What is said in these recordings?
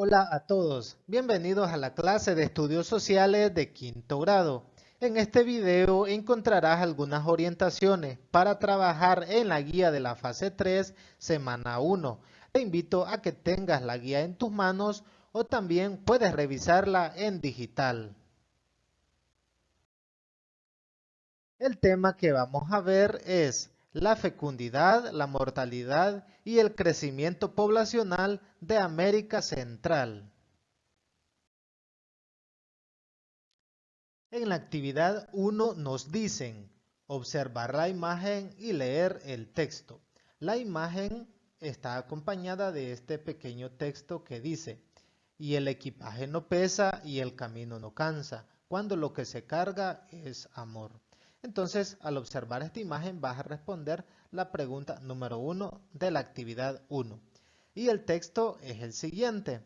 Hola a todos, bienvenidos a la clase de estudios sociales de quinto grado. En este video encontrarás algunas orientaciones para trabajar en la guía de la fase 3, semana 1. Te invito a que tengas la guía en tus manos o también puedes revisarla en digital. El tema que vamos a ver es la fecundidad, la mortalidad y el crecimiento poblacional de América Central. En la actividad 1 nos dicen observar la imagen y leer el texto. La imagen está acompañada de este pequeño texto que dice: y el equipaje no pesa y el camino no cansa, cuando lo que se carga es amor. Entonces, al observar esta imagen vas a responder la pregunta número 1 de la actividad 1. Y el texto es el siguiente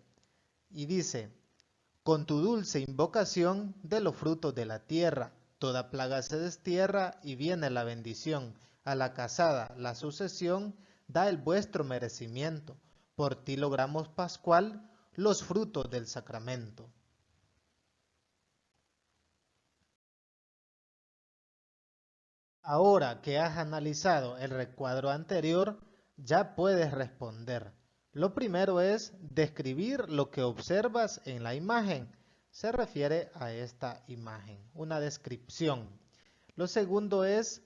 y dice: con tu dulce invocación de los frutos de la tierra, toda plaga se destierra y viene la bendición. A la casada la sucesión da el vuestro merecimiento. Por ti logramos Pascual los frutos del sacramento. Ahora que has analizado el recuadro anterior, ya puedes responder. Lo primero es describir lo que observas en la imagen. Se refiere a esta imagen, una descripción. Lo segundo es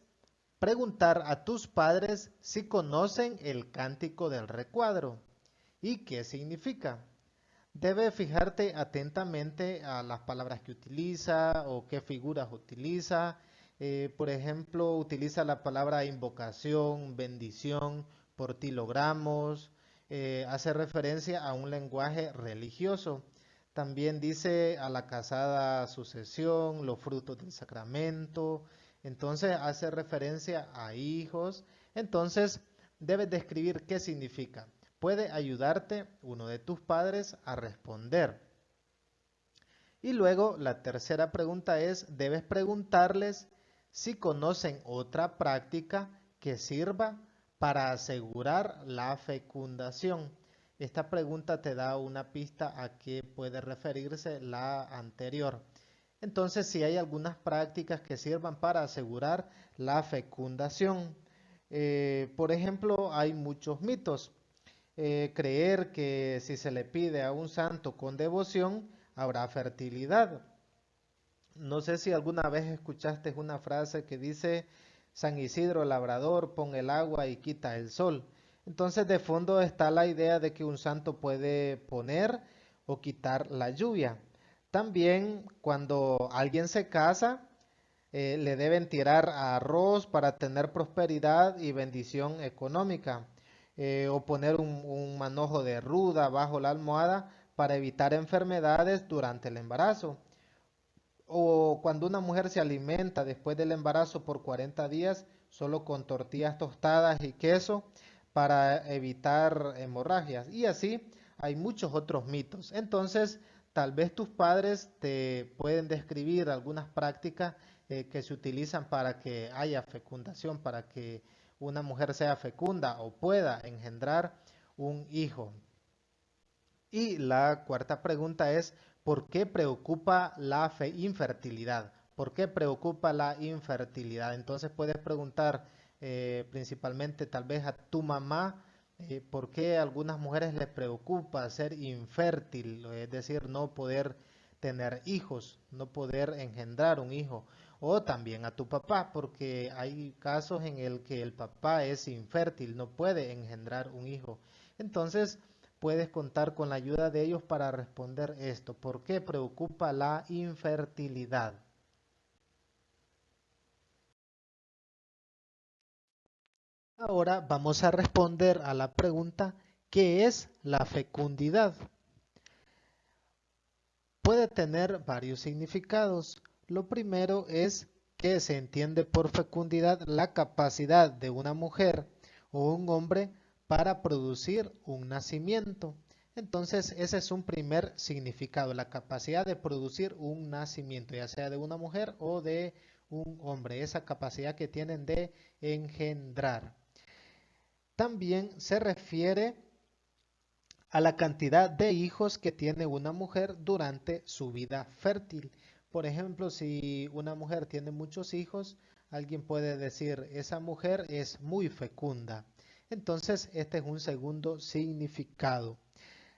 preguntar a tus padres si conocen el cántico del recuadro y qué significa. Debes fijarte atentamente a las palabras que utiliza o qué figuras utiliza. Por ejemplo, utiliza la palabra invocación, bendición, por ti logramos. Hace referencia a un lenguaje religioso. También dice a la casada sucesión, los frutos del sacramento. Entonces hace referencia a hijos. Entonces debes describir qué significa. Puede ayudarte uno de tus padres a responder. Y luego la tercera pregunta es, debes preguntarles si conocen otra práctica que sirva para asegurar la fecundación. Esta pregunta te da una pista a qué puede referirse la anterior. Entonces, si hay algunas prácticas que sirvan para asegurar la fecundación. Por ejemplo, hay muchos mitos. Creer que si se le pide a un santo con devoción, habrá fertilidad. No sé si alguna vez escuchaste una frase que dice: San Isidro Labrador, pon el agua y quita el sol. Entonces de fondo está la idea de que un santo puede poner o quitar la lluvia. También cuando alguien se casa, le deben tirar arroz para tener prosperidad y bendición económica, o poner un manojo de ruda bajo la almohada para evitar enfermedades durante el embarazo. O cuando una mujer se alimenta después del embarazo por 40 días solo con tortillas tostadas y queso para evitar hemorragias. Y así hay muchos otros mitos. Entonces, tal vez tus padres te pueden describir algunas prácticas que se utilizan para que haya fecundación, para que una mujer sea fecunda o pueda engendrar un hijo. Y la cuarta pregunta es, ¿por qué preocupa la infertilidad? ¿Por qué preocupa la infertilidad? Entonces puedes preguntar principalmente tal vez a tu mamá, por qué a algunas mujeres les preocupa ser infértil, es decir, no poder tener hijos, no poder engendrar un hijo. O también a tu papá, porque hay casos en el que el papá es infértil, no puede engendrar un hijo. Entonces, puedes contar con la ayuda de ellos para responder esto. ¿Por qué preocupa la infertilidad? Ahora vamos a responder a la pregunta: ¿qué es la fecundidad? Puede tener varios significados. Lo primero es que se entiende por fecundidad la capacidad de una mujer o un hombre para producir un nacimiento. Entonces, ese es un primer significado, la capacidad de producir un nacimiento, ya sea de una mujer o de un hombre, esa capacidad que tienen de engendrar. También se refiere a la cantidad de hijos que tiene una mujer durante su vida fértil. Por ejemplo, si una mujer tiene muchos hijos, alguien puede decir, esa mujer es muy fecunda. Entonces, este es un segundo significado.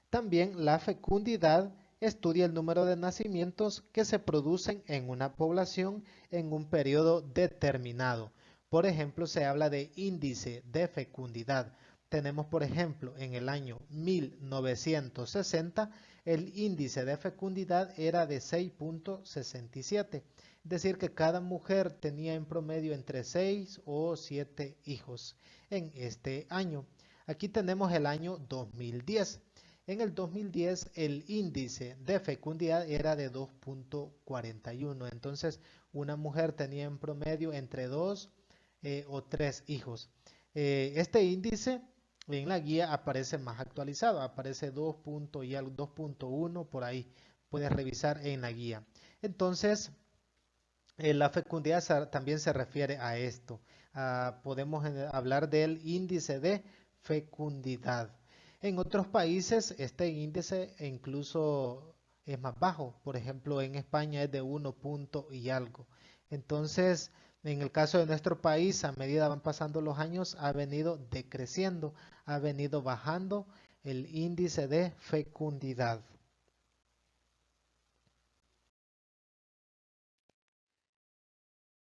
También la fecundidad estudia el número de nacimientos que se producen en una población en un periodo determinado. Por ejemplo, se habla de índice de fecundidad. Tenemos, por ejemplo, en el año 1960, el índice de fecundidad era de 6.67. Es decir, que cada mujer tenía en promedio entre 6 o 7 hijos en este año. Aquí tenemos el año 2010. En el 2010 el índice de fecundidad era de 2.41. Entonces una mujer tenía en promedio entre 2 o 3 hijos. Este índice en la guía aparece más actualizado, aparece 2.1 por ahí. Puedes revisar en la guía. Entonces, la fecundidad también se refiere a esto. Podemos hablar del índice de fecundidad. En otros países este índice incluso es más bajo. Por ejemplo, en España es de 1 punto y algo. Entonces, en el caso de nuestro país, a medida van pasando los años, ha venido decreciendo, ha venido bajando el índice de fecundidad.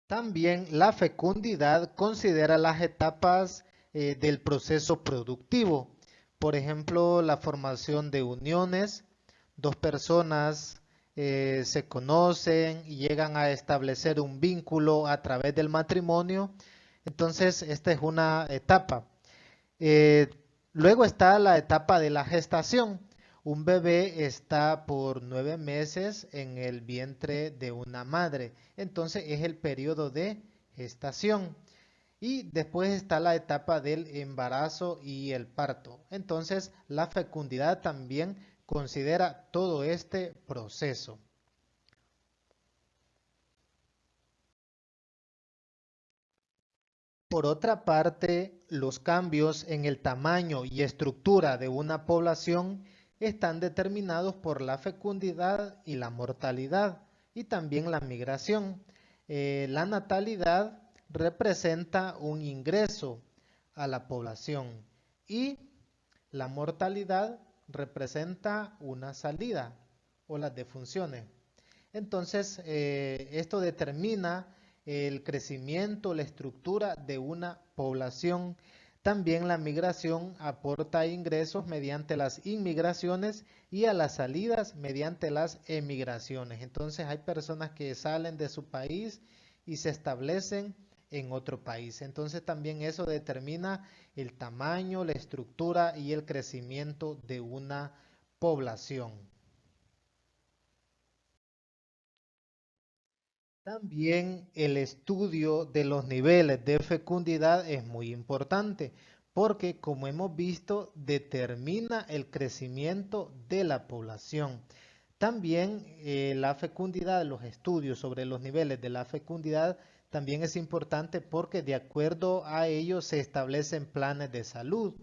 También la fecundidad considera las etapas del proceso productivo. Por ejemplo, la formación de uniones. Dos personas se conocen y llegan a establecer un vínculo a través del matrimonio. Entonces, esta es una etapa. Eh, Luego está la etapa de la gestación. Un bebé está por 9 meses en el vientre de una madre. Entonces es el periodo de gestación. Y después está la etapa del embarazo y el parto. Entonces la fecundidad también considera todo este proceso. Por otra parte, los cambios en el tamaño y estructura de una población están determinados por la fecundidad y la mortalidad y también la migración. La natalidad representa un ingreso a la población y la mortalidad representa una salida o las defunciones. Entonces, esto determina el crecimiento, la estructura de una población. También la migración aporta ingresos mediante las inmigraciones y a las salidas mediante las emigraciones. Entonces hay personas que salen de su país y se establecen en otro país. Entonces también eso determina el tamaño, la estructura y el crecimiento de una población. También el estudio de los niveles de fecundidad es muy importante porque, como hemos visto, determina el crecimiento de la población. También la fecundidad, los estudios sobre los niveles de la fecundidad también es importante porque de acuerdo a ello se establecen planes de salud,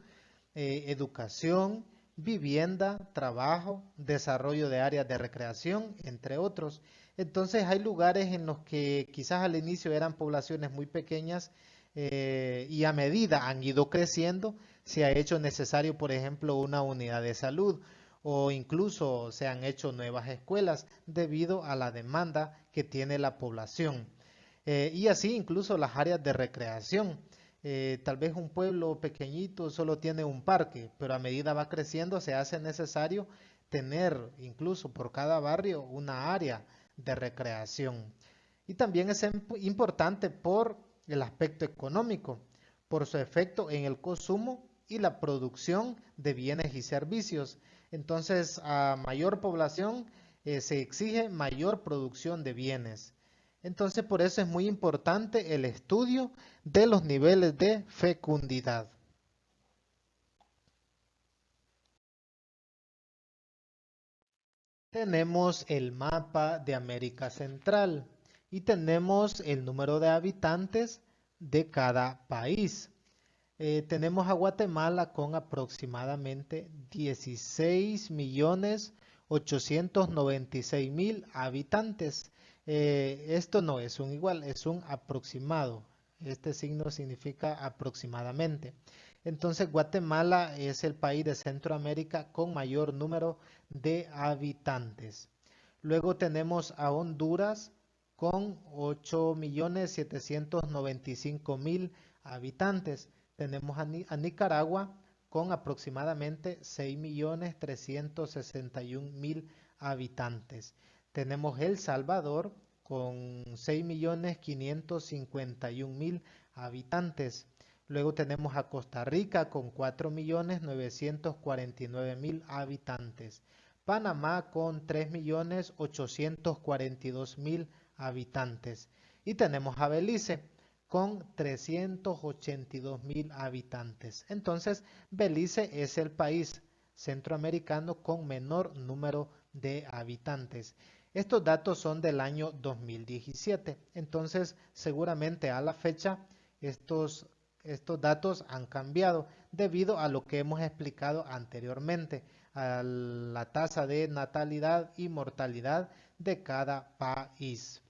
educación, vivienda, trabajo, desarrollo de áreas de recreación, entre otros. Entonces hay lugares en los que quizás al inicio eran poblaciones muy pequeñas y a medida han ido creciendo, se ha hecho necesario, por ejemplo, una unidad de salud o incluso se han hecho nuevas escuelas debido a la demanda que tiene la población. Y así incluso las áreas de recreación. Tal vez un pueblo pequeñito solo tiene un parque, pero a medida va creciendo se hace necesario tener incluso por cada barrio una área de recreación. Y también es importante por el aspecto económico, por su efecto en el consumo y la producción de bienes y servicios. Entonces, a mayor población se exige mayor producción de bienes. Entonces, por eso es muy importante el estudio de los niveles de fecundidad. Tenemos el mapa de América Central y tenemos el número de habitantes de cada país. Tenemos a Guatemala con aproximadamente 16.896.000 habitantes. Esto no es un igual, es un aproximado. Este signo significa aproximadamente. Entonces, Guatemala es el país de Centroamérica con mayor número de habitantes. Luego tenemos a Honduras con 8.795.000 habitantes. Tenemos a Nicaragua con aproximadamente 6.361.000 habitantes. Tenemos El Salvador con 6.551.000 habitantes. Luego tenemos a Costa Rica con 4.949.000 habitantes. Panamá con 3.842.000 habitantes. Y tenemos a Belice con 382.000 habitantes. Entonces, Belice es el país centroamericano con menor número de habitantes. Estos datos son del año 2017. Entonces, seguramente a la fecha, estos datos han cambiado debido a lo que hemos explicado anteriormente, a la tasa de natalidad y mortalidad de cada país.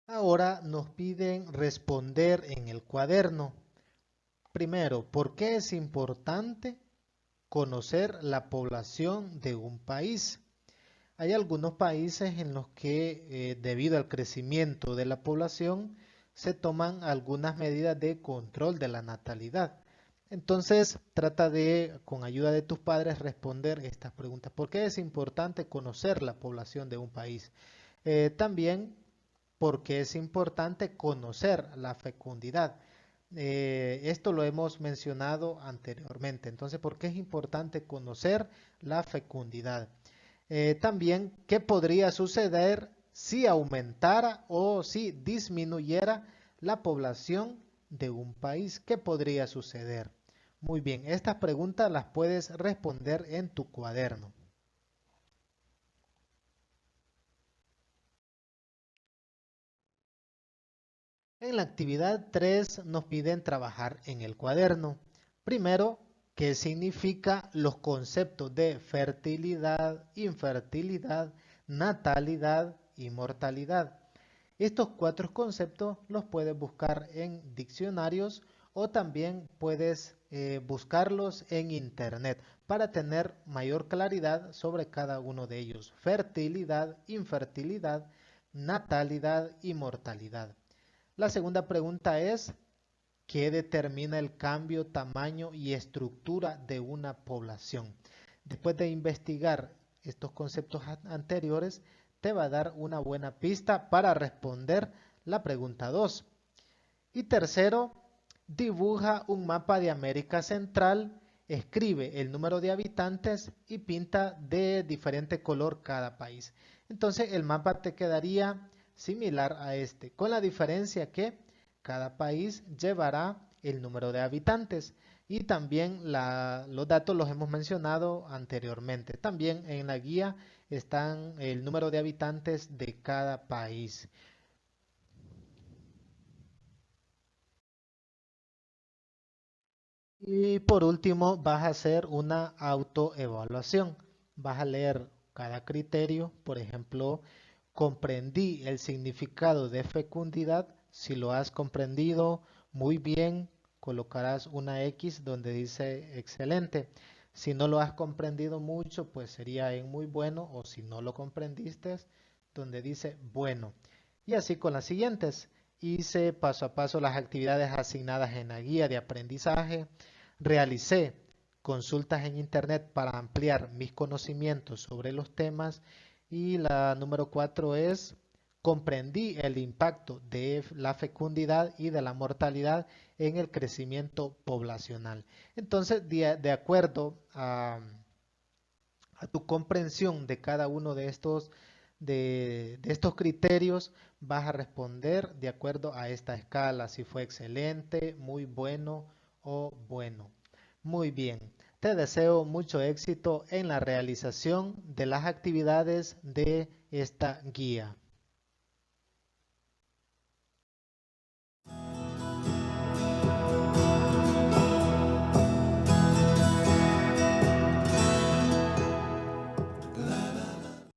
Ahora nos piden responder en el cuaderno. Primero, ¿por qué es importante conocer la población de un país? Hay algunos países en los que, debido al crecimiento de la población, se toman algunas medidas de control de la natalidad. Entonces, trata de, con ayuda de tus padres, responder estas preguntas. ¿Por qué es importante conocer la población de un país? También, porque es importante conocer la fecundidad. Esto lo hemos mencionado anteriormente. Entonces, ¿por qué es importante conocer la fecundidad? También, ¿qué podría suceder si aumentara o si disminuyera la población de un país? ¿Qué podría suceder? Muy bien, estas preguntas las puedes responder en tu cuaderno. En la actividad 3 nos piden trabajar en el cuaderno. Primero, ¿qué significa los conceptos de fertilidad, infertilidad, natalidad y mortalidad? Estos cuatro conceptos los puedes buscar en diccionarios o también puedes buscarlos en internet para tener mayor claridad sobre cada uno de ellos. Fertilidad, infertilidad, natalidad y mortalidad. La segunda pregunta es, ¿qué determina el cambio, tamaño y estructura de una población? Después de investigar estos conceptos anteriores, te va a dar una buena pista para responder la pregunta 2. Y tercero, dibuja un mapa de América Central, escribe el número de habitantes y pinta de diferente color cada país. Entonces el mapa te quedaría similar a este, con la diferencia que cada país llevará el número de habitantes y también los datos los hemos mencionado anteriormente. También en la guía están el número de habitantes de cada país. Y por último, vas a hacer una autoevaluación. Vas a leer cada criterio, por ejemplo, comprendí el significado de fecundidad. Si lo has comprendido muy bien, colocarás una X donde dice excelente. Si no lo has comprendido mucho, pues sería en muy bueno, o si no lo comprendiste, donde dice bueno. Y así con las siguientes. Hice paso a paso las actividades asignadas en la guía de aprendizaje. Realicé consultas en internet para ampliar mis conocimientos sobre los temas. Y la número 4 es, comprendí el impacto de la fecundidad y de la mortalidad en el crecimiento poblacional. Entonces, de acuerdo a tu comprensión de cada uno de estos criterios, vas a responder de acuerdo a esta escala, si fue excelente, muy bueno o bueno. Muy bien, te deseo mucho éxito en la realización de las actividades de esta guía.